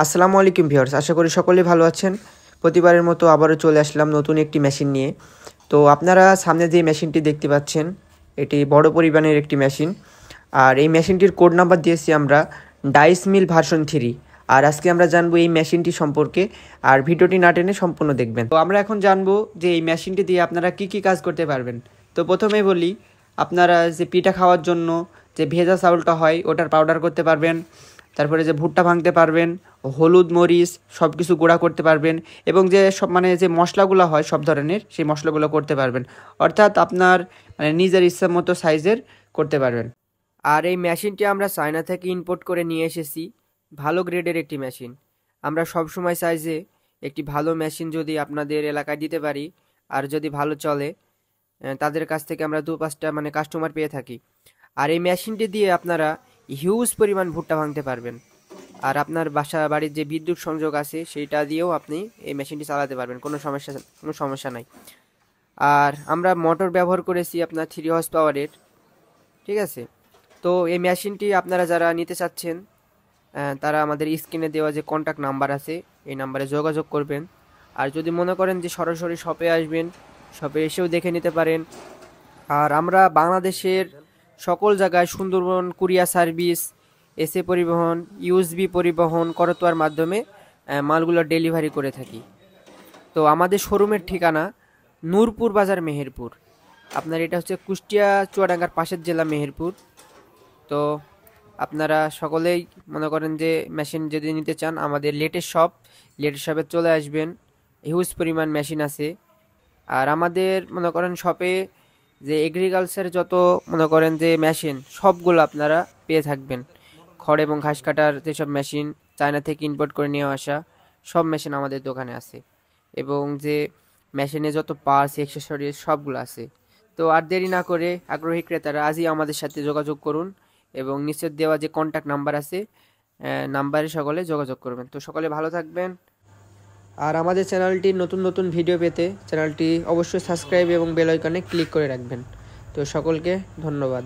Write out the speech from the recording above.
আসসালামু আলাইকুম ভিউয়ার্স, আশা করি সকলেই ভালো আছেন। প্রতিবারের মতো আবারও চলে আসলাম নতুন একটি মেশিন নিয়ে। তো আপনারা সামনে যে মেশিনটি দেখতে পাচ্ছেন, এটি বড় পরিমাণের একটি মেশিন। আর এই মেশিনটির কোড নাম্বার দিয়েছি আমরা ডাইস মিল ভার্সন 3। আর আজকে আমরা জানবো এই মেশিনটি সম্পর্কে, আর ভিডিওটি না টেনে সম্পূর্ণ দেখবেন। তো আমরা এখন জানবো যে এই মেশিনটি দিয়ে আপনারা কি কি কাজ করতে পারবেন। তো প্রথমেই বলি, আপনারা যে পিঠা খাওয়ার জন্য যে ভেজা চাউলটা হয় ওটার পাউডার করতে পারবেন। তারপরে যে ভুট্টা ভাঙতে পারবেন, হলুদ মরিচ সব কিছু গুঁড়া করতে পারবেন, এবং যে সব যে মশলাগুলো হয় সব ধরনের সেই মশলাগুলো করতে পারবেন। অর্থাৎ আপনার নিজের ইচ্ছা মতো সাইজের করতে পারবেন। আর এই মেশিনটি আমরা চায়না থেকে ইম্পোর্ট করে নিয়ে এসেছি, ভালো গ্রেডের একটি মেশিন। আমরা সব সময় চাই যে একটি ভালো মেশিন যদি আপনাদের এলাকায় দিতে পারি, আর যদি ভালো চলে তাদের কাছ থেকে আমরা 2-5টা কাস্টমার পেয়ে থাকি। আর এই মেশিনটি দিয়ে আপনারা হিউজ পরিমাণ ভুট্টা ভাঙতে পারবেন। আর আপনার বাড়ির যে বিদ্যুৎ সংযোগ আছে সেইটা দিয়েও আপনি এই মেশিনটি চালাতে পারবেন, কোনো সমস্যা নাই। আর আমরা মোটর ব্যবহার করেছি আপনার 3 হর্স পাওয়ারের, ঠিক আছে। তো এই মেশিনটি আপনারা যারা নিতে চাচ্ছেন তারা আমাদের স্ক্রিনে দেওয়া যে কন্ট্যাক্ট নাম্বার আছে এই নাম্বারে যোগাযোগ করবেন। আর যদি মনে করেন যে সরাসরি শপে আসবেন, শপে এসেও দেখে নিতে পারেন। আর আমরা বাংলাদেশের সকল জায়গায় সুন্দরবন কুরিয়ার সার্ভিস, এসএ পরিবহন, ইউএসবি পরিবহন করতোয়ার মাধ্যমে মালগুলো ডেলিভারি করে থাকি। তো আমাদের শোরুমের ঠিকানা নূরপুর বাজার, মেহেরপুর। আপনার এটা হচ্ছে কুষ্টিয়া চুয়াডাঙ্গার পাশের জেলা মেহেরপুর। তো আপনারা সকলেই মনে করেন যে মেশিন যদি নিতে চান, আমাদের লেটেস্ট শপে চলে আসবেন। হিউজ পরিমাণ মেশিন আছে। আর আমাদের মনে করেন শপে যে এগ্রিকালচার যত মনে করেন যে মেশিন সবগুলো আপনারা পেয়ে থাকবেন। খড় এবং ঘাস কাটার যেসব মেশিন চায়না থেকে ইম্পোর্ট করে নিয়ে আসা সব মেশিন আমাদের দোকানে আছে, এবং যে মেশিনে যত পার্টস অ্যাক্সেসরিজ সবগুলো আছে। তো আর দেরি না করে আগ্রহী ক্রেতারা আজই আমাদের সাথে যোগাযোগ করুন, এবং নিচের দেওয়া যে কন্ট্যাক্ট নাম্বার আছে নাম্বারে সকলে যোগাযোগ করবেন। তো সকলে ভালো থাকবেন। আর আমাদের চ্যানেলটির নতুন নতুন ভিডিও পেতে চ্যানেলটি অবশ্যই সাবস্ক্রাইব এবং বেল আইকনে ক্লিক করে রাখবেন। তো সকলকে ধন্যবাদ।